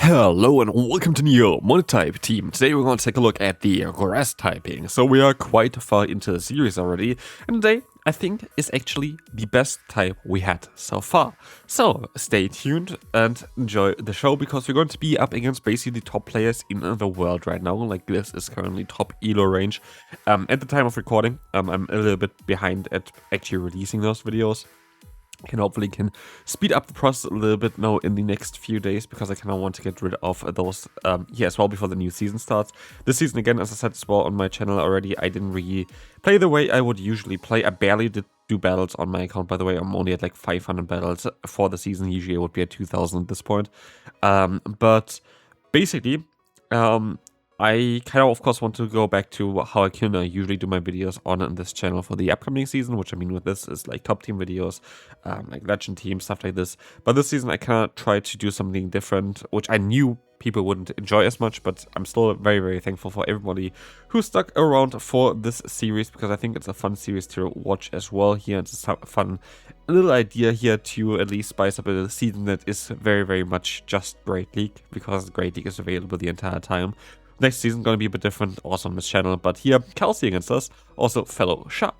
Hello and welcome to the MONOTYPE team. Today we're going to take a look at the grass typing. So we are quite far into the series already, and today I think is actually the best type we had so far. So stay tuned and enjoy the show, because we're going to be up against basically the top players in the world right now. Like, this is currently top elo range. At the time of recording, I'm a little bit behind at actually releasing those videos. Hopefully can speed up the process a little bit now in the next few days, because I kind of want to get rid of those here as well before the new season starts. This season, again, as I said as well on my channel already, I didn't really play the way I would usually play. I barely did do battles on my account, by the way. I'm only at like 500 battles for the season. Usually I would be at 2000 at this point. But basically, I kind of course, want to go back to how I can usually do my videos on this channel for the upcoming season, which I mean with this is like top team videos, like legend team, stuff like this. But this season I kind of tried to do something different, which I knew people wouldn't enjoy as much, but I'm still very, very thankful for everybody who stuck around for this series, because I think it's a fun series to watch as well here. It's a fun little idea here to at least spice up a season that is very, very much just Great League, because Great League is available the entire time. Next season going to be a bit different also on this channel, but here Kelsey against us, also fellow Shark.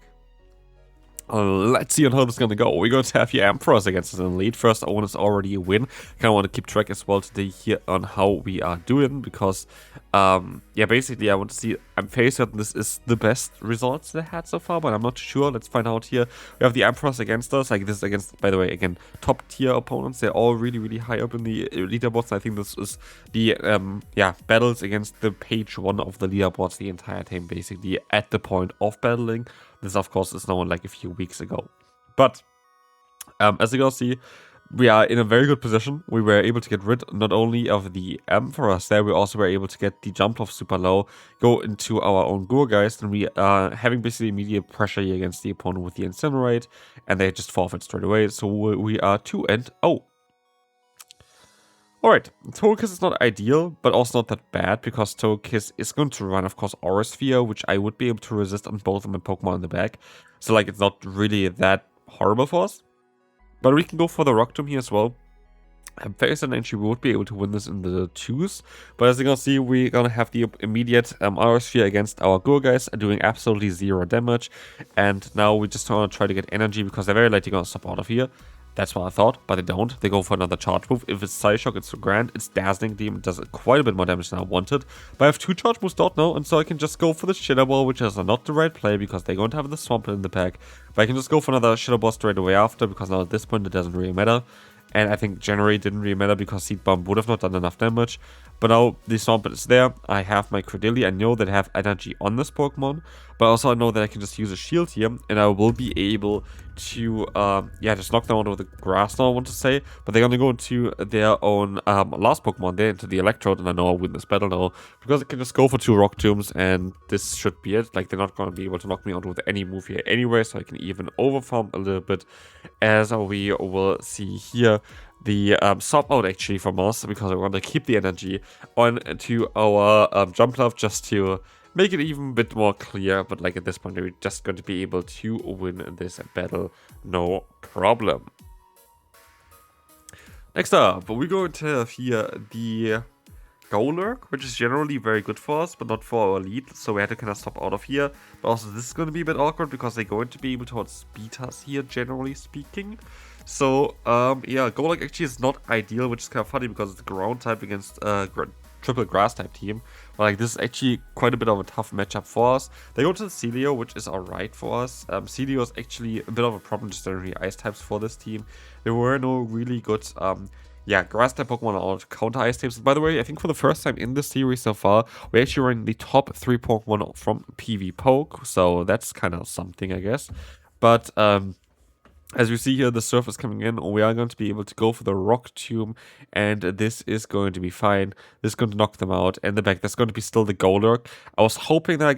Let's see on how this is going to go. We're going to have here Emperors against us in the lead. First own is already a win. Kind of want to keep track as well today here on how we are doing, because yeah, basically I want to see, I'm fairly certain this is the best results they had so far, but I'm not sure. Let's find out here. We have the Emperors against us, like this is against, by the way, again, top tier opponents. They're all really, really high up in the leaderboards. I think this is the yeah, battles against the page 1 of the leaderboards the entire time, basically at the point of battling. This, of course, is known like a few weeks ago. But as you can see, we are in a very good position. We were able to get rid not only of the Emperors there, we also were able to get the jump off super low, go into our own GO guys, and we are having basically immediate pressure here against the opponent with the Incinerate, and they just forfeit straight away. So we are 2-0. Alright, Togekiss is not ideal, but also not that bad, because Togekiss is going to run, of course, Aura Sphere, which I would be able to resist on both of my Pokemon in the back. So, like, it's not really that horrible for us. But we can go for the Rock Tomb here as well. I'm fairly certain actually we would be able to win this in the 2s. But as you can see, we're going to have the immediate Aura Sphere against our Go guys, doing absolutely 0 damage. And now we just want to try to get energy, because they're very likely going to stop out of here. That's what I thought, but they don't. They go for another charge move. If it's Psyshock, it's grand. It's Dazzling Beam. It does quite a bit more damage than I wanted. But I have 2 charge moves out now, and so I can just go for the Shitter Ball, which is not the right play, because they're going to have the Swampert in the pack. But I can just go for another Shitter Ball straight away after, because now at this point it doesn't really matter. And I think generally didn't really matter, because Seed Bomb would have not done enough damage. But now the Swampert is there. I have my Credilli. I know that I have energy on this Pokemon. But also I know that I can just use a shield here, and I will be able to, yeah, just knock them out of the grass now, I want to say. But they're going to go into their own last Pokemon there, into the Electrode, and I know I'll win this battle now, because I can just go for 2 Rock Tombs, and this should be it. Like, they're not going to be able to knock me out with any move here anyway, so I can even overfarm a little bit, as we will see here. The swap out actually from us, because I want to keep the energy on to our Jump Love, just to make it even a bit more clear. But like at this point, we're just going to be able to win this battle, no problem. Next up, we're going to have here the Golurk, which is generally very good for us, but not for our lead, so we had to kind of stop out of here. But also this is going to be a bit awkward, because they're going to be able to outspeed us here, generally speaking. So, yeah, Golurk actually is not ideal, which is kind of funny, because it's ground type against triple grass type team. But like, this is actually quite a bit of a tough matchup for us. They go to the Celio, which is alright for us. Celio is actually a bit of a problem, just generally ice types for this team. There were no really good yeah, grass type Pokemon or counter ice types. By the way, I think for the first time in this series so far, we're actually running the top 3 Pokemon from PV Poke, so that's kind of something, I guess. But as you see here, the surf is coming in. We are going to be able to go for the Rock Tomb, and this is going to be fine. This is going to knock them out. And the back, there's going to be still the Golurk. I was hoping that I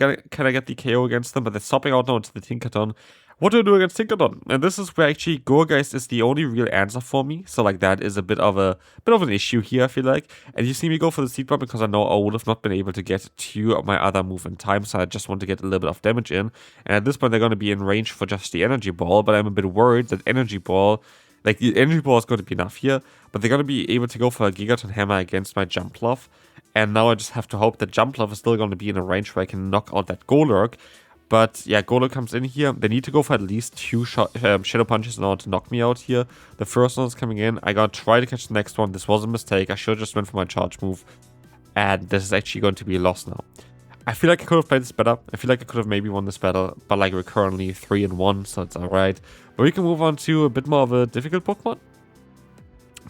get the KO against them, but they're stopping out now into the Tinkaton. What do I do against Tinkaton? And this is where actually Gourgeist is the only real answer for me. So like, that is a bit of an issue here, I feel like. And you see me go for the Seed Bomb, because I know I would have not been able to get to my other move in time. So I just want to get a little bit of damage in. And at this point, they're going to be in range for just the Energy Ball. But I'm a bit worried that Energy Ball Like, the energy ball is going to be enough here, but they're going to be able to go for a Gigaton Hammer against my Jumpluff. And now I just have to hope that Jumpluff is still going to be in a range where I can knock out that Golurk. But yeah, Golurk comes in here. They need to go for at least 2 Shadow Punches in order to knock me out here. The first one is coming in. I gotta try to catch the next one. This was a mistake. I should have just went for my charge move. And this is actually going to be a loss now. I feel like I could have played this better. I feel like I could have maybe won this battle. But like, we're currently 3-1, so it's alright. But we can move on to a bit more of a difficult Pokemon.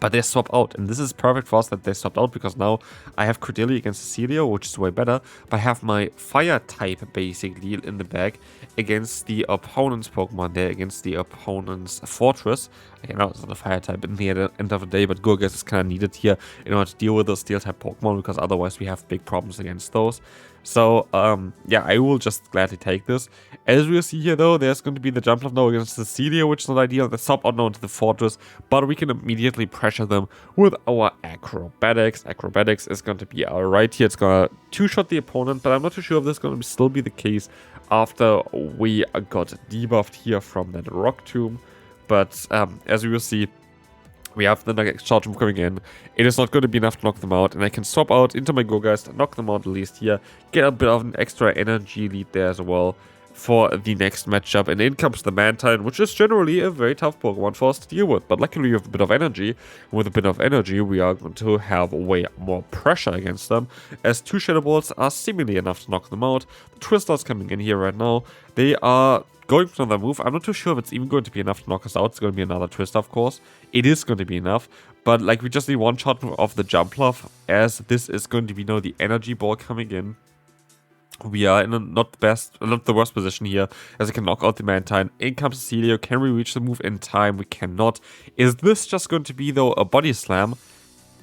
But they swap out, and this is perfect for us that they swapped out, because now I have Cordelia against Cecilio, which is way better. But I have my fire type basically in the bag against the opponent's Pokemon there, against the opponent's Fortress. Okay, now it's not a fire type in the end of the day, but Gurgas is kind of needed here in order to deal with those steel type Pokemon, because otherwise we have big problems against those. So, yeah, I will just gladly take this. As we'll see here, though, there's going to be the Jumpluff now against Cecilia, which is not ideal. They swap out now into the Fortress, but we can immediately pressure them with our Acrobatics. Acrobatics is going to be alright here. It's going to two-shot the opponent, but I'm not too sure if this is going to still be the case after we got debuffed here from that Rock Tomb. But as we will see, we have the next charge move coming in. It is not going to be enough to knock them out, and I can swap out into my Gourgeist, knock them out at least here, get a bit of an extra energy lead there as well for the next matchup. And in comes the Mantine, which is generally a very tough Pokemon for us to deal with. But luckily we have a bit of energy. With a bit of energy, we are going to have way more pressure against them, as 2 Shadow Balls are seemingly enough to knock them out. The Twisters coming in here right now. They are going for another move. I'm not too sure if it's even going to be enough to knock us out. It's going to be another Twist, of course. It is going to be enough. But like, we just need one shot of the Jumpluff, as this is going to be now the Energy Ball coming in. We are in a not the worst position here, as I can knock out the Mantine. In comes Cecilio. Can we reach the move in time? We cannot. Is this just going to be, though, a Body Slam?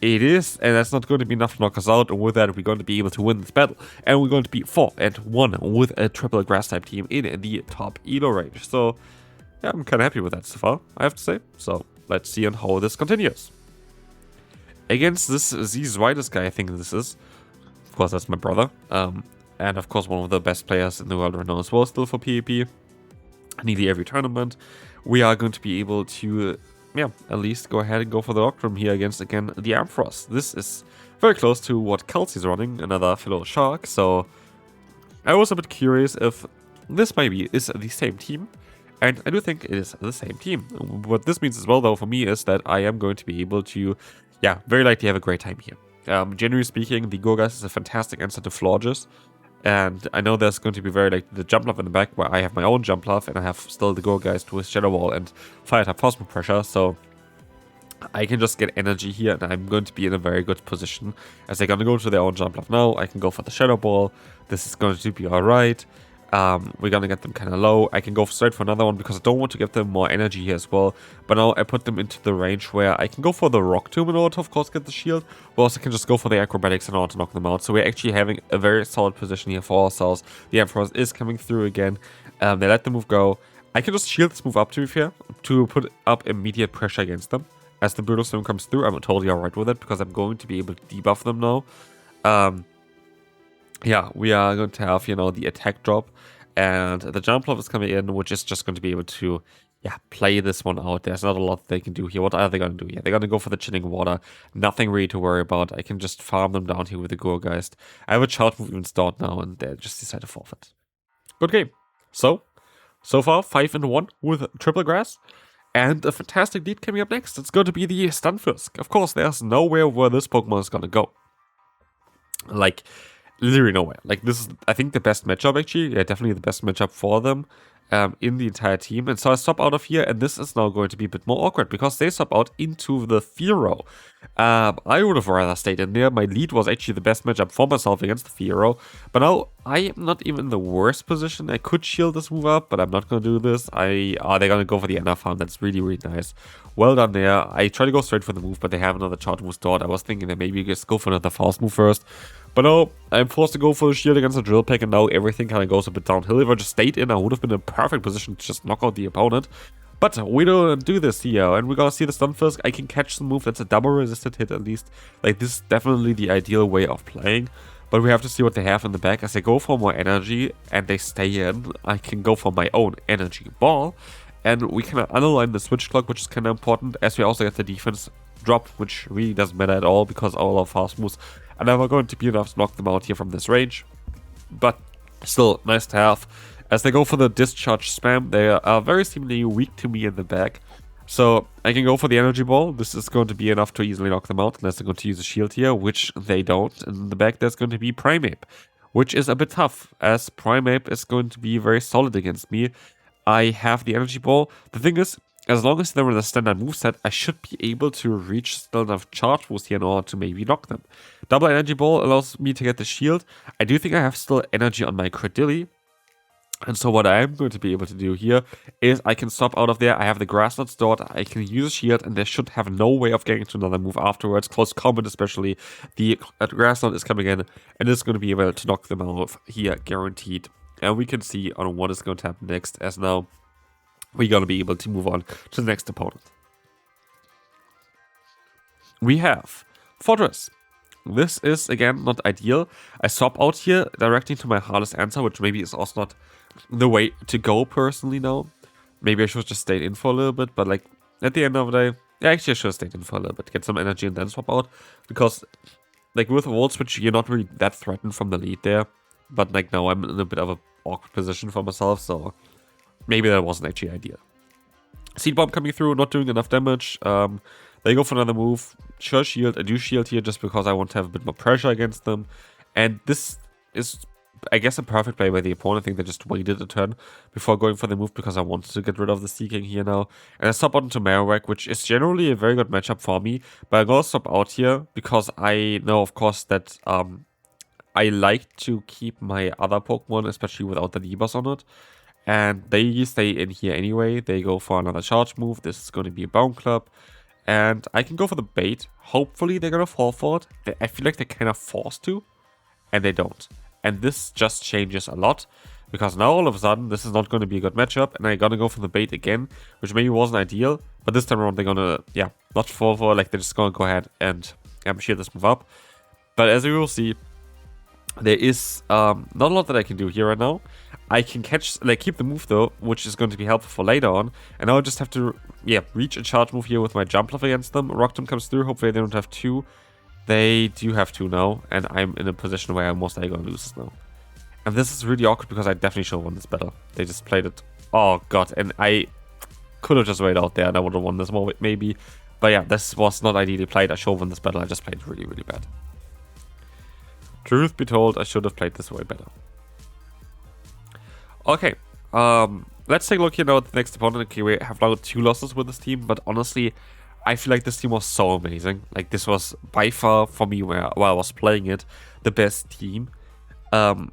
It is, and that's not going to be enough to knock us out. And with that, we're going to be able to win this battle. And we're going to be 4-1 with a triple grass type team in the top elo range. So, yeah, I'm kind of happy with that so far, I have to say. So, let's see on how this continues. Against this Z-Zweites guy, I think this is. Of course, that's my brother. And of course, one of the best players in the world right now as well, still for PvP. Nearly every tournament. We are going to be able to, yeah, at least go ahead and go for the Octrum here against, again, the Ampharos. This is very close to what Kelsey's running, another fellow Shark. So I was a bit curious if this maybe is the same team. And I do think it is the same team. What this means as well, though, for me, is that I am going to be able to, yeah, very likely have a great time here. Generally speaking, the Gourgeist is a fantastic answer to Florges. And I know there's going to be very like the Jumpluff in the back, where I have my own Jumpluff and I have still the Gourgeist with Shadow Ball and Fire type Phosphor Pressure, so I can just get energy here, and I'm going to be in a very good position, as they're going to go to their own Jumpluff now. I can go for the Shadow Ball. This is going to be alright. We're going to get them kind of low. I can go straight for another one because I don't want to give them more energy here as well. But now I put them into the range where I can go for the Rock Tomb in order to, of course, get the shield. But also I can just go for the Acrobatics in order to knock them out. So we're actually having a very solid position here for ourselves. The Ampharos is coming through again. They let the move go. I can just shield this move up, to be fair, to put up immediate pressure against them. As the Brutal Storm comes through, I'm totally alright with it, because I'm going to be able to debuff them now. Yeah, we are going to have, you know, the attack drop. And the Jumpluff is coming in, which is just going to be able to, yeah, play this one out. There's not a lot they can do here. What are they going to do here? They're going to go for the Chilling Water. Nothing really to worry about. I can just farm them down here with the Gourgeist. I have a Charge move even stored now, and they just decide to forfeit. Good game. So far, 5-1 with Triple Grass. And a fantastic lead coming up next. It's going to be the Stunfisk. Of course, there's nowhere where this Pokemon is going to go. Like, literally nowhere. Like, this is, I think, the best matchup, actually. Yeah, definitely the best matchup for them in the entire team. And so I swap out of here, and this is now going to be a bit more awkward, because they swap out into the Fearow. I would have rather stayed in there. My lead was actually the best matchup for myself against the Fearow. But now, I am not even in the worst position. I could shield this move up, but I'm not going to do this. They're going to go for the Ender farm. That's really, really nice. Well done there. I try to go straight for the move, but they have another charge move stored. I was thinking that maybe you just go for another fast move first. But no, I'm forced to go for the shield against the Drill Peck, and now everything kind of goes a bit downhill. If I just stayed in, I would have been in a perfect position to just knock out the opponent. But we don't do this here, and we're gonna see the Stunfisk. I can catch the move. That's a double resisted hit at least. Like, this is definitely the ideal way of playing. But we have to see what they have in the back. As they go for more energy and they stay in, I can go for my own energy ball. and we can underline the switch clock, which is kind of important, as we also get the defense drop, which really doesn't matter at all because all our fast moves are never going to be enough to knock them out here from this range. But still nice to have. As they go for the discharge spam, they are very seemingly weak to me in the back. So I can go for the energy ball. This is going to be enough to easily knock them out unless they're going to use a shield here, which they don't. In the back there's going to be Primeape, which is a bit tough, as Primeape is going to be very solid against me. I have the energy ball. The thing is, as long as they're in a standard moveset, I should be able to reach still enough charge boost here in order to maybe knock them. Double energy ball allows me to get the shield. I do think I have still energy on my Credilli. And so what I am going to be able to do here is I can stop out of there. I have the grass knot stored. I can use a shield, and they should have no way of getting to another move afterwards. Close combat especially. The grass knot is coming in, and it's going to be able to knock them out here, guaranteed. And we can see on what is going to happen next, as now we're going to be able to move on to the next opponent. We have Fortress. This is, again, not ideal. I swap out here directly to my hardest answer, which maybe is also not the way to go personally now. Maybe I should have just stayed in for a little bit, but like at the end of the day, yeah, actually I should have stayed in for a little bit, get some energy and then swap out. Because like with a Volt Switch, you're not really that threatened from the lead there. But like now I'm in a bit of an awkward position for myself, so maybe that wasn't actually ideal. Seed Bomb coming through, not doing enough damage. They go for another move. Sure, shield. I do shield here just because I want to have a bit more pressure against them. And this is, I guess, a perfect play by the opponent. I think they just waited a turn before going for the move because I wanted to get rid of the Seeking here now. And I swap out into Marowak, which is generally a very good matchup for me. But I'm going to swap out here because I know, of course, that I like to keep my other Pokemon, especially without the debuffs on it. And they stay in here anyway. They go for another charge move. This is going to be a Bone Club. And I can go for the bait. Hopefully they're going to fall for it. I feel like they're kind of forced to. And they don't. And this just changes a lot. Because now all of a sudden this is not going to be a good matchup. And I'm going to go for the bait again. Which maybe wasn't ideal. But this time around they're going to, yeah, not fall for it. Like they're just going to go ahead and shield this move up. But as you will see, there is not a lot that I can do here right now. I can keep the move though, which is going to be helpful for later on. And now I just have to, yeah, reach a charge move here with my jump love against them. Rock Tomb comes through. Hopefully they don't have two. They do have two now. And I'm in a position where I'm most likely going to lose this now. And this is really awkward because I definitely should have won this battle. They just played it. Oh god. And I could have just waited out there and I would have won this more maybe. But yeah, this was not ideally played. I should have won this battle. I just played really, really bad. Truth be told, I should have played this way better. Okay, let's take a look here now at the next opponent. Okay, we have now 2 losses with this team, but honestly, I feel like this team was so amazing. Like, this was by far, for me, while I was playing it, the best team.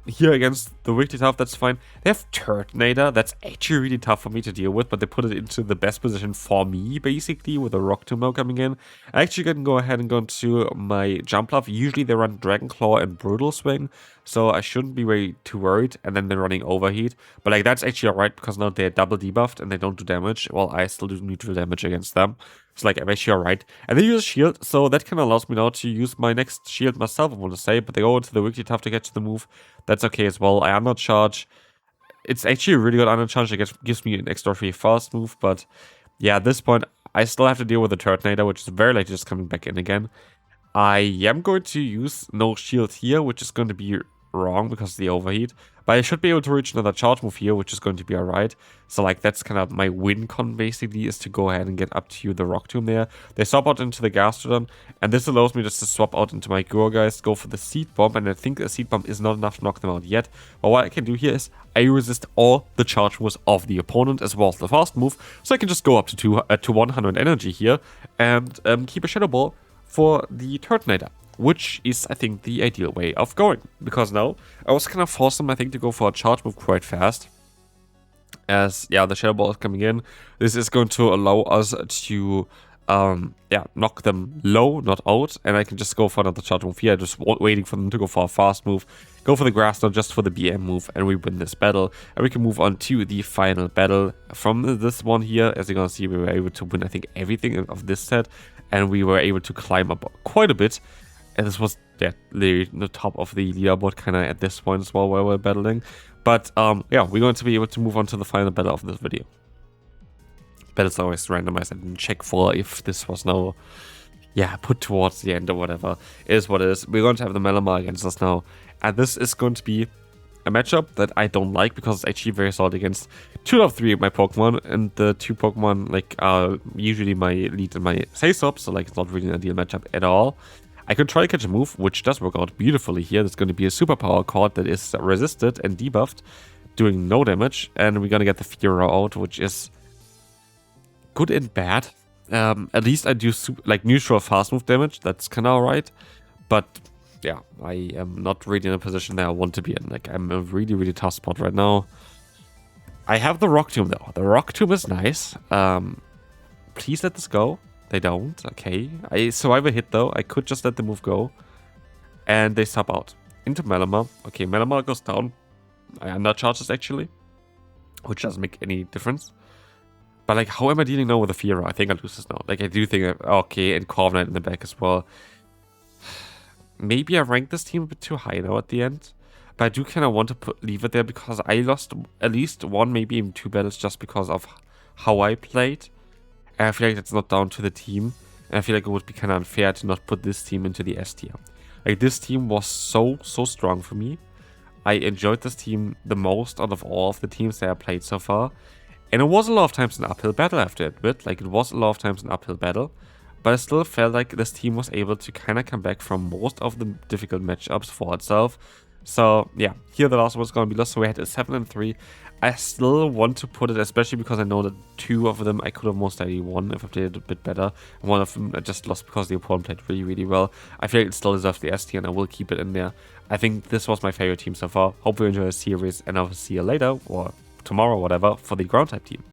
Here against the Wigglytuff, that's fine. They have Turtonator, that's actually really tough for me to deal with, but they put it into the best position for me, basically, with a Rock Tomb now coming in. I actually can go ahead and go into my Jump Love. Usually they run Dragon Claw and Brutal Swing, so I shouldn't be very too worried, and then they're running Overheat. But like, that's actually alright, because now they're double debuffed, and they don't do damage, while I still do neutral damage against them. So like, I'm actually alright. And they use shield, so that kind of allows me now to use my next shield myself, I want to say. But they go into the Wigglytuff to get to the move. That's okay as well. I undercharge. It's actually a really good undercharge. It gives me an extra 3 fast move. But yeah, at this point, I still have to deal with the Turtonator, which is very likely just coming back in again. I am going to use no shield here, which is going to be wrong because of the overheat. But I should be able to reach another charge move here, which is going to be alright. So like, that's kind of my win con basically, is to go ahead and get up to the Rock Tomb there. They swap out into the Gastrodon, and this allows me just to swap out into my Guys, go for the Seed Bomb, and I think a Seed Bomb is not enough to knock them out yet. But what I can do here is I resist all the charge moves of the opponent as well as the fast move, so I can just go up to 100 energy here and keep a Shadow Ball for the Turtonator, which is, I think, the ideal way of going. Because now, I was kind of forced them, I think, to go for a charge move quite fast. As, yeah, the Shadow Ball is coming in. This is going to allow us to, knock them low, not out. And I can just go for another charge move here, just waiting for them to go for a fast move. Go for the Grass Knot just for the BM move, and we win this battle. And we can move on to the final battle from this one here. As you're going to see, we were able to win, I think, everything of this set. And we were able to climb up quite a bit. And this was, yeah, literally the top of the leaderboard kind of at this point as well, where we're battling. But, yeah, we're going to be able to move on to the final battle of this video. but it's always randomized. I didn't check for if this was now, yeah, put towards the end or whatever. It is what it is. We're going to have the Malamar against us now, and this is going to be a matchup that I don't like because it's actually very solid against 2 out of 3 of my Pokemon, and the 2 Pokemon like are usually my lead and my face-up, so like it's not really an ideal matchup at all. I could try to catch a move, which does work out beautifully here. There's going to be a superpower card that is resisted and debuffed, doing no damage, and we're going to get the Fearow out, which is good and bad. At least I do like neutral fast move damage. That's kind of alright, but yeah, I am not really in a position that I want to be in. Like, I'm in a really, really tough spot right now. I have the Rock Tomb though. The Rock Tomb is nice. Please let this go. They don't. Okay. I survive a hit though. I could just let the move go. And they sub out into Malamar. Okay, Malamar goes down. I undercharge this actually, which doesn't make any difference. But like, how am I dealing now with the Fearow? I think I lose this now. Like, I do think, okay, and Corviknight in the back as well. Maybe I ranked this team a bit too high now at the end. But I do kind of want to leave it there because I lost at least 1, maybe even 2 battles just because of how I played. And I feel like that's not down to the team. And I feel like it would be kind of unfair to not put this team into the S tier. Like, this team was so strong for me. I enjoyed this team the most out of all of the teams that I played so far. And it was a lot of times an uphill battle, I have to admit. Like, it was a lot of times an uphill battle. But I still felt like this team was able to kind of come back from most of the difficult matchups for itself. So, yeah, here the last one was going to be lost. So we had a 7-3. I still want to put it, especially because I know that 2 of them I could have most likely won if I played it a bit better. And 1 of them I just lost because the opponent played really, really well. I feel like it still deserves the S tier and I will keep it in there. I think this was my favorite team so far. Hope you enjoy the series and I'll see you later or tomorrow or whatever for the ground type team.